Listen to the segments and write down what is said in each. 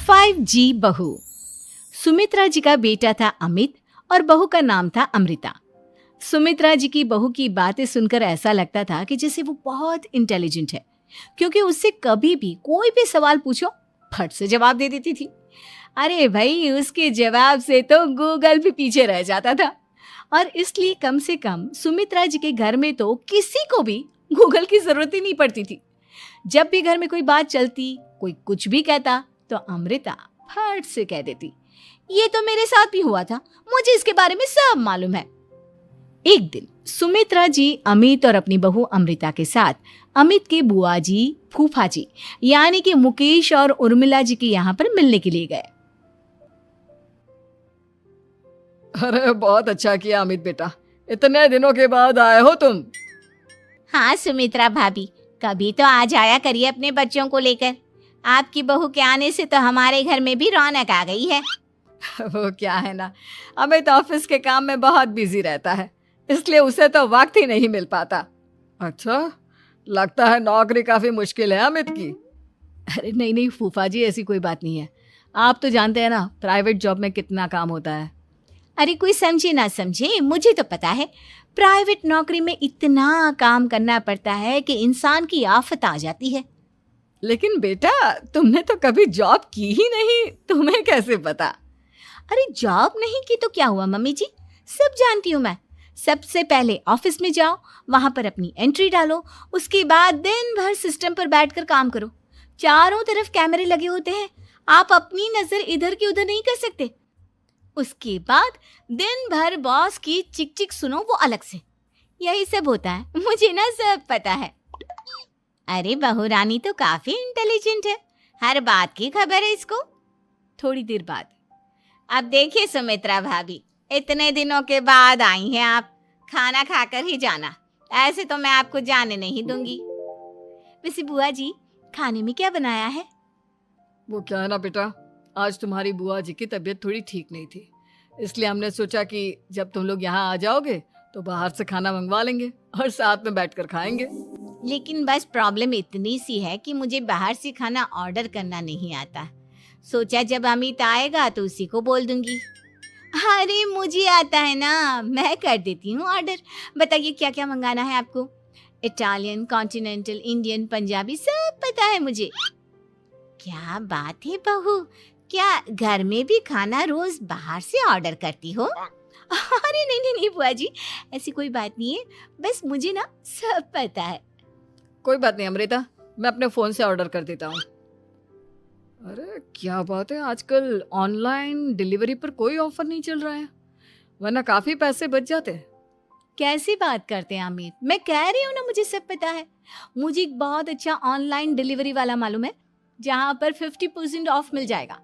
5G बहू। सुमित्रा जी का बेटा था अमित और बहू का नाम था अमृता। सुमित्रा जी की बहू की बातें सुनकर ऐसा लगता था कि जैसे वो बहुत इंटेलिजेंट है, क्योंकि उससे कभी भी कोई भी सवाल पूछो फट से जवाब दे देती थी। अरे भाई, उसके जवाब से तो गूगल भी पीछे रह जाता था। और इसलिए कम से कम सुमित्रा जी के घर में तो किसी को भी गूगल की जरूरत ही नहीं पड़ती थी। जब भी घर में कोई बात चलती, कोई कुछ भी कहता, तो अमृता फट से कह देती, ये तो मेरे साथ भी हुआ था, मुझे इसके बारे में सब मालूम है। एक दिन सुमित्रा जी अमित और अपनी बहू अमृता के साथ अमित के बुआ जी, फूफा जी यानी कि मुकेश और उर्मिला जी के यहाँ पर मिलने के लिए गए। अरे बहुत अच्छा किया अमित बेटा, इतने दिनों के बाद आए हो तुम। हाँ सुमित्रा भाभी, कभी तो आ जाया करिए अपने बच्चों को लेकर। आपकी बहू के आने से तो हमारे घर में भी रौनक आ गई है। वो क्या है ना, अमित ऑफिस के काम में बहुत बिजी रहता है, इसलिए उसे तो वक्त ही नहीं मिल पाता। अच्छा, लगता है नौकरी काफी मुश्किल है अमित की। अरे नहीं नहीं फूफा जी, ऐसी कोई बात नहीं है। आप तो जानते हैं ना प्राइवेट जॉब में कितना काम होता है। अरे कोई समझे ना समझे, मुझे तो पता है प्राइवेट नौकरी में इतना काम करना पड़ता है कि इंसान की आफत आ जाती है। लेकिन बेटा, तुमने तो कभी जॉब की ही नहीं, तुम्हें कैसे पता? अरे जॉब नहीं की तो क्या हुआ मम्मी जी, सब जानती हूँ मैं। सबसे पहले ऑफिस में जाओ, वहां पर अपनी एंट्री डालो, उसके बाद दिन भर सिस्टम पर बैठकर काम करो। चारों तरफ कैमरे लगे होते हैं, आप अपनी नजर इधर की उधर नहीं कर सकते। उसके बाद दिन भर बॉस की चिक चिक सुनो, वो अलग से। यही सब होता है, मुझे ना सब पता है। अरे बहू रानी तो काफी इंटेलिजेंट है, हर बात की खबर है इसको। थोड़ी देर बाद, अब देखिए सुमित्रा भाभी, इतने दिनों के बाद आई हैं आप, खाना खाकर ही जाना, ऐसे तो मैं आपको जाने नहीं दूंगी। वैसे बुआ जी, खाने में क्या बनाया है? वो क्या है ना बेटा, आज तुम्हारी बुआ जी की तबीयत थोड़ी ठीक नहीं थी, इसलिए हमने सोचा कि जब तुम लोग यहाँ आ जाओगे तो बाहर से खाना मंगवा लेंगे और साथ में बैठकर खाएंगे। लेकिन बस प्रॉब्लम इतनी सी है कि मुझे बाहर से खाना ऑर्डर करना नहीं आता। सोचा जब अमित आएगा तो उसी को बोल दूंगी। अरे मुझे आता है ना, मैं कर देती हूँ ऑर्डर। बताइए क्या क्या मंगाना है आपको? इटालियन, कॉन्टिनेंटल, इंडियन, पंजाबी, सब पता है मुझे। क्या बात है बहू, क्या घर में भी खाना रोज बाहर से ऑर्डर करती हो? अरे नहीं नहीं नहीं बुआ जी, ऐसी कोई बात नहीं है, बस मुझे ना सब पता है। कोई बात नहीं अमृता, मैं अपने फोन से ऑर्डर कर देता हूँ। अरे क्या बात है, आजकल ऑनलाइन डिलीवरी पर कोई ऑफर नहीं चल रहा है, वरना काफी पैसे बच जाते हैं। कैसी बात करते हैं अमित, मैं कह रही हूँ ना मुझे सब पता है। मुझे एक बहुत अच्छा ऑनलाइन डिलीवरी वाला मालूम है, जहाँ पर 50% ऑफ मिल जाएगा।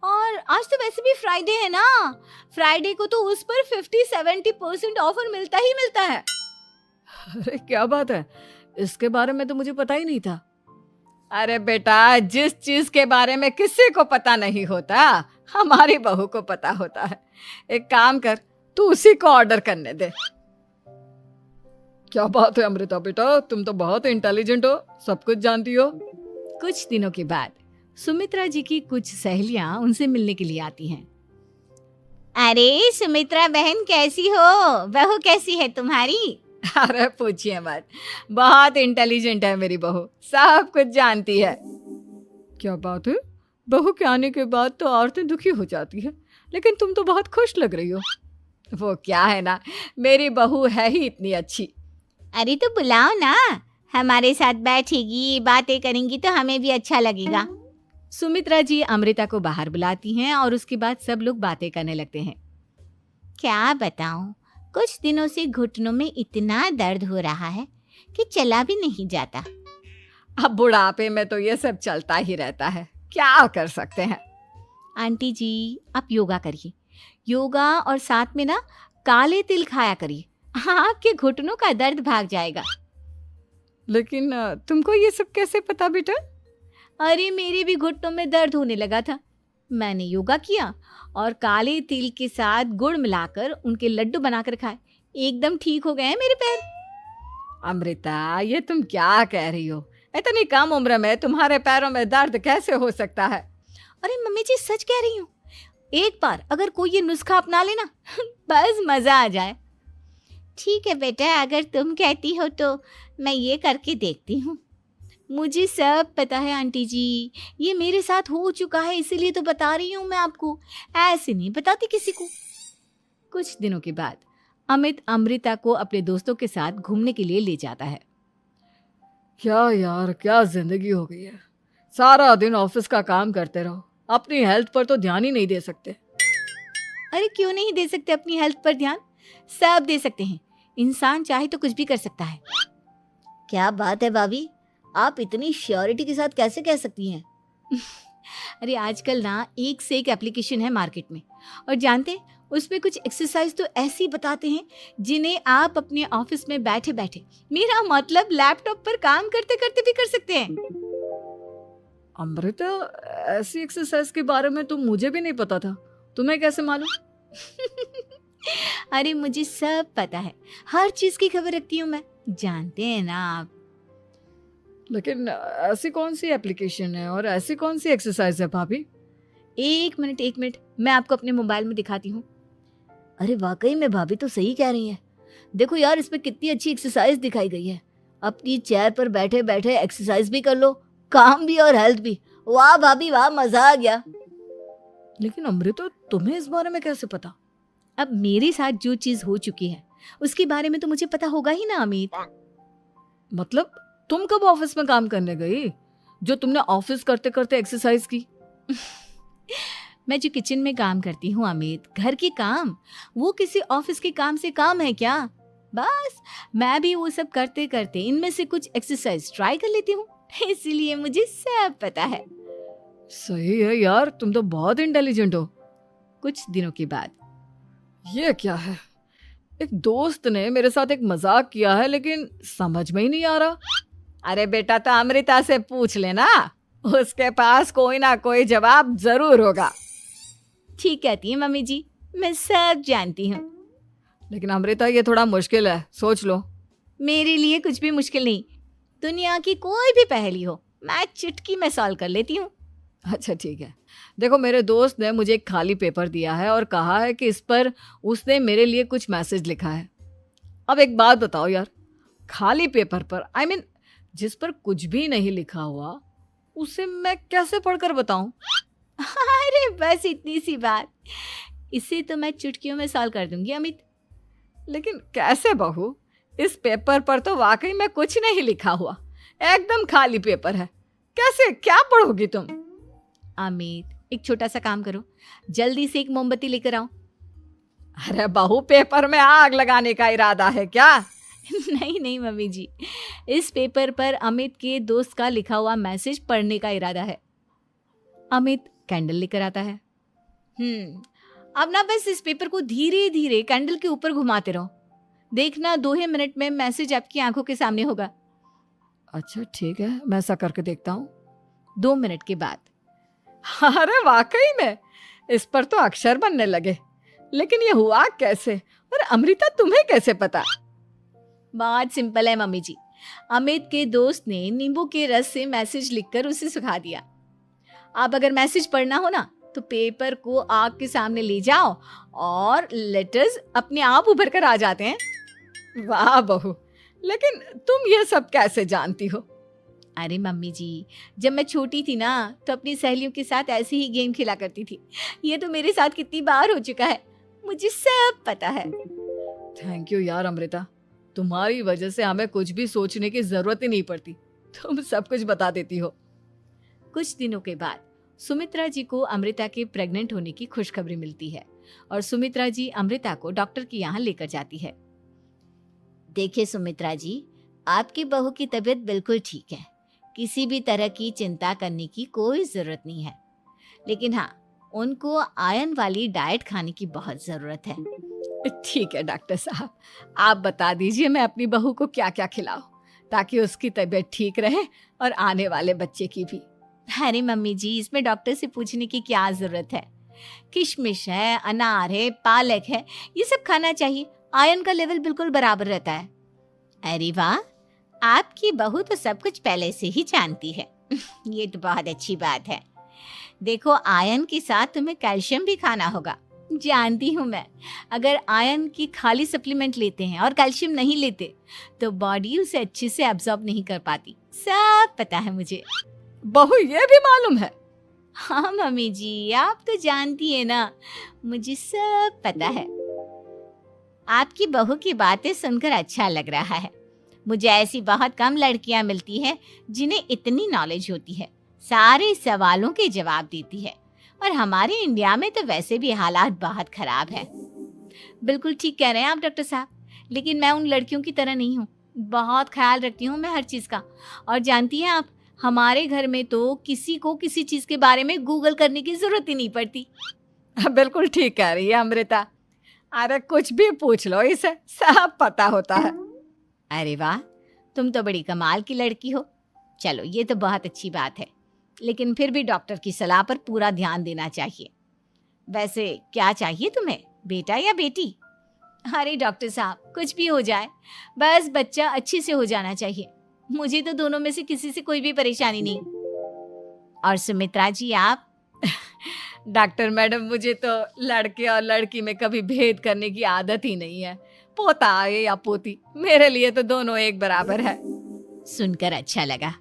और आज तो वैसे भी फ्राइडे है ना, फ्राइडे को तो उस पर 50-70% ऑफर मिलता ही मिलता है। अरे क्या बात है, इसके बारे में तो मुझे पता ही नहीं था। अरे बेटा, जिस चीज के बारे में किसी को पता नहीं होता, हमारी बहू को पता होता है। एक काम कर, तू उसी को ऑर्डर करने दे। क्या बात है अमृता बेटा, तुम तो बहुत इंटेलिजेंट हो, सब कुछ जानती हो। कुछ दिनों के बाद सुमित्रा जी की कुछ सहेलियां उनसे मिलने के लिए आती हैं। अरे सुमित्रा बहन कैसी हो, बहू कैसी है तुम्हारी? अरे पूछिए मत, बहुत इंटेलिजेंट है मेरी बहू, सब कुछ जानती है। क्या बात है, बहू के आने के बाद तो औरतें दुखी हो जाती है, लेकिन तुम तो बहुत खुश लग रही हो। वो क्या है ना, मेरी बहू है ही इतनी अच्छी। अरे तो बुलाओ ना, हमारे साथ बैठेगी, बातें करेंगी तो हमें भी अच्छा लगेगा। सुमित्रा जी अमृता को बाहर बुलाती हैं और उसके बाद सब लोग बातें करने लगते हैं। क्या बताऊं, कुछ दिनों से घुटनों में इतना दर्द हो रहा है कि चला भी नहीं जाता। अब बुढ़ापे में तो ये सब चलता ही रहता है, क्या कर सकते हैं। आंटी जी, आप योगा करिए, योगा और साथ में ना काले तिल खाया करिए, आपके घुटनों का दर्द भाग जाएगा। लेकिन तुमको ये सब कैसे पता बेटा? अरे मेरे भी घुटनों में दर्द होने लगा था, मैंने योगा किया और काले तिल के साथ गुड़ मिलाकर उनके लड्डू बनाकर खाए, एकदम ठीक हो गए हैं मेरे पैर। अमृता, ये तुम क्या कह रही हो? इतनी कम उम्र में तुम्हारे पैरों में दर्द कैसे हो सकता है? अरे मम्मी जी सच कह रही हूँ, एक बार अगर कोई ये नुस्खा अपना लेना बस मजा आ जाए। ठीक है बेटा, अगर तुम कहती हो तो मैं ये करके देखती हूँ। मुझे सब पता है आंटी जी, ये मेरे साथ हो चुका है, इसीलिए तो बता रही हूँ मैं आपको, ऐसे नहीं बताती किसी को। कुछ दिनों के बाद अमित अमृता को अपने दोस्तों के साथ घूमने के लिए ले जाता है। क्या यार, क्या जिंदगी हो गई है। सारा दिन ऑफिस का काम करते रहो, अपनी हेल्थ पर तो ध्यान ही नहीं दे सकते। अरे क्यों नहीं दे सकते अपनी हेल्थ पर ध्यान, सब दे सकते हैं। इंसान चाहे तो कुछ भी कर सकता है। क्या बात है भाभी, आप इतनी श्योरिटी के साथ कैसे कह सकती हैं? अरे आजकल ना एक से एक एप्लीकेशन है मार्केट में, और जानते हैं उसमें कुछ एक्सरसाइज तो ऐसी बताते हैं जिन्हें आप अपने ऑफिस में बैठे बैठे, मेरा मतलब लैपटॉप पर काम करते करते भी कर सकते हैं। अमृता, ऐसी एक्सरसाइज के बारे में तो मुझे भी नहीं पता था, तुम्हें कैसे मालूम? अरे मुझे सब पता है, हर चीज की खबर रखती हूँ मैं, जानते हैं ना आप। लेकिन ऐसी कौन सी एप्लीकेशन है और ऐसी कौन सी एक्सरसाइज है भाभी? एक मिनट, मैं आपको अपने मोबाइल में दिखाती हूँ। अरे वाकई में भाभी तो सही कह रही हैं। देखो यार, इसमें कितनी अच्छी एक्सरसाइज दिखाई गई है। अपनी चेयर पर बैठे बैठे एक्सरसाइज भी कर लो, काम भी और हेल्थ भी। वाह भाभी वाह, मजा आ गया। लेकिन अमृता, तुम्हें इस बारे में कैसे पता? अब मेरे साथ जो चीज हो चुकी है उसके बारे में तो मुझे पता होगा ही ना अमित। मतलब तुम कब ऑफिस में काम करने गई जो तुमने ऑफिस करते करते एक्सरसाइज की? मैं जो किचन में काम करती हूँ अमित, घर के काम, वो किसी ऑफिस के काम से काम है क्या? बस मैं भी वो सब करते करते इनमें से कुछ एक्सरसाइज ट्राई कर लेती हूँ, इसीलिए मुझे सब पता है। सही है यार, तुम तो बहुत इंटेलिजेंट हो। कुछ दिनों के बाद ये क्या है, एक दोस्त ने मेरे साथ एक मजाक किया है लेकिन समझ में ही नहीं आ रहा। अरे बेटा, तो अमृता से पूछ लेना, उसके पास कोई ना कोई जवाब जरूर होगा। ठीक कहती है मम्मी जी, मैं सब जानती हूँ। लेकिन अमृता, ये थोड़ा मुश्किल है, सोच लो। मेरे लिए कुछ भी मुश्किल नहीं, दुनिया की कोई भी पहेली हो मैं चुटकी में सॉल्व कर लेती हूँ। अच्छा ठीक है, देखो मेरे दोस्त ने मुझे एक खाली पेपर दिया है और कहा है कि इस पर उसने मेरे लिए कुछ मैसेज लिखा है। अब एक बात बताओ यार, खाली पेपर पर, आई मीन जिस पर कुछ भी नहीं लिखा हुआ, उसे मैं कैसे पढ़कर बताऊं? अरे बस इतनी सी बात, इसे तो मैं चुटकियों में सॉल्व कर दूंगी अमित। लेकिन कैसे बहू, इस पेपर पर तो वाकई में कुछ नहीं लिखा हुआ, एकदम खाली पेपर है, कैसे, क्या पढ़ोगी तुम? अमित, एक छोटा सा काम करो, जल्दी से एक मोमबत्ती लेकर आओ। अरे बहू, पेपर में आग लगाने का इरादा है क्या? नहीं मम्मी जी, इस पेपर पर अमित के दोस्त का लिखा हुआ मैसेज पढ़ने का इरादा है। अमित कैंडल लेकर आता है। अब ना बस इस पेपर को धीरे धीरे कैंडल के ऊपर घुमाते रहो, देखना 2 ही मिनट में मैसेज आपकी आंखों के सामने होगा। अच्छा ठीक है, मैं ऐसा करके देखता हूँ। 2 मिनट के बाद अरे वाकई में इस पर तो अक्षर बनने लगे, लेकिन ये हुआ कैसे? और अमृता, तुम्हें कैसे पता? बहुत सिंपल है मम्मी जी, अमित के दोस्त ने नींबू के रस से मैसेज लिखकर उसे सुखा दिया। आप अगर मैसेज पढ़ना हो ना तो पेपर को आग के सामने ले जाओ और लेटर्स अपने आप उभर कर आ जाते हैं। वाह बहू, लेकिन तुम ये सब कैसे जानती हो? अरे मम्मी जी, जब मैं छोटी थी ना तो अपनी सहेलियों के साथ ऐसे ही गेम खेला करती थी। ये तो मेरे साथ कितनी बार हो चुका है, मुझे सब पता है। थैंक यू यार अमृता, तुम्हारी वजह से हमें कुछ भी सोचने की जरूरत ही नहीं पड़ती, तुम सब कुछ बता देती हो। कुछ दिनों के बाद सुमित्रा जी को अमृता के प्रेग्नेंट होने की खुशखबरी मिलती है और सुमित्रा जी अमृता को डॉक्टर के यहाँ लेकर जाती है। देखिए सुमित्रा जी, आपकी बहू की तबीयत बिल्कुल ठीक है, किसी भी तरह की चिंता करने की कोई जरूरत नहीं है, लेकिन हाँ, उनको आयरन वाली डाइट खाने की बहुत जरूरत है। ठीक है डॉक्टर साहब, आप बता दीजिए मैं अपनी बहू को क्या क्या खिलाऊं ताकि उसकी तबीयत ठीक रहे और आने वाले बच्चे की भी। अरे मम्मी जी, इसमें डॉक्टर से पूछने की क्या जरूरत है, किशमिश है, अनार है, पालक है, ये सब खाना चाहिए, आयरन का लेवल बिल्कुल बराबर रहता है। अरे वाह, आपकी बहू तो सब कुछ पहले से ही जानती है। ये तो बहुत अच्छी बात है। देखो, आयरन के साथ तुम्हें कैल्शियम भी खाना होगा। जानती हूँ मैं, अगर आयरन की खाली सप्लीमेंट लेते हैं और कैल्शियम नहीं लेते तो बॉडी उसे अच्छे से एब्जॉर्ब नहीं कर पाती। सब पता है मुझे। बहू ये भी मालूम है? हाँ मम्मी जी, आप तो जानती है ना, मुझे सब पता है। आपकी बहू की बातें सुनकर अच्छा लग रहा है। मुझे ऐसी बहुत कम लड़कियां मिलती हैं जिन्हें इतनी नॉलेज होती है, सारे सवालों के जवाब देती है। और हमारे इंडिया में तो वैसे भी हालात बहुत खराब है। बिल्कुल ठीक कह रहे हैं आप डॉक्टर साहब, लेकिन मैं उन लड़कियों की तरह नहीं हूँ। बहुत ख्याल रखती हूँ मैं हर चीज़ का। और जानती हैं आप, हमारे घर में तो किसी को किसी चीज़ के बारे में गूगल करने की ज़रूरत ही नहीं पड़ती। बिल्कुल ठीक कह रही है अमृता। अरे कुछ भी पूछ लो, इसे सब पता होता है। अरे वाह, तुम तो बड़ी कमाल की लड़की हो। चलो, ये तो बहुत अच्छी बात है, लेकिन फिर भी डॉक्टर की सलाह पर पूरा ध्यान देना चाहिए। वैसे क्या चाहिए तुम्हें, बेटा या बेटी? अरे डॉक्टर साहब, कुछ भी हो जाए, बस बच्चा अच्छे से हो जाना चाहिए। मुझे तो दोनों में से किसी से कोई भी परेशानी नहीं। और सुमित्रा जी, आप? डॉक्टर मैडम, मुझे तो लड़के और लड़की में कभी भेद करने की आदत ही नहीं है। पोता आए या पोती, मेरे लिए तो दोनों एक बराबर है। सुनकर अच्छा लगा।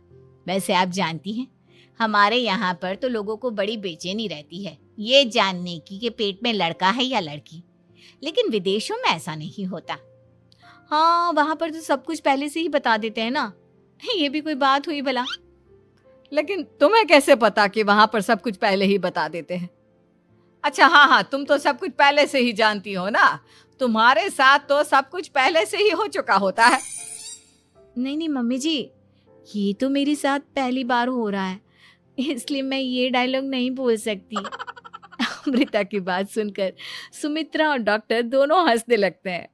वैसे आप जानती हैं, हमारे यहाँ पर तो लोगों को बड़ी बेचैनी रहती है ये जानने की कि पेट में लड़का है या लड़की, लेकिन विदेशों में ऐसा नहीं होता। हाँ, वहाँ पर तो सब कुछ पहले से ही बता देते हैं ना। ये भी कोई बात हुई भला? लेकिन तुम्हें कैसे पता कि वहां पर सब कुछ पहले ही बता देते हैं? अच्छा हाँ, तुम तो सब कुछ पहले से ही जानती हो ना। तुम्हारे साथ तो सब कुछ पहले से ही हो चुका होता है। नहीं मम्मी जी, ये तो मेरे साथ पहली बार हो रहा है, इसलिए मैं ये डायलॉग नहीं बोल सकती। अमृता की बात सुनकर सुमित्रा और डॉक्टर दोनों हंसने लगते हैं।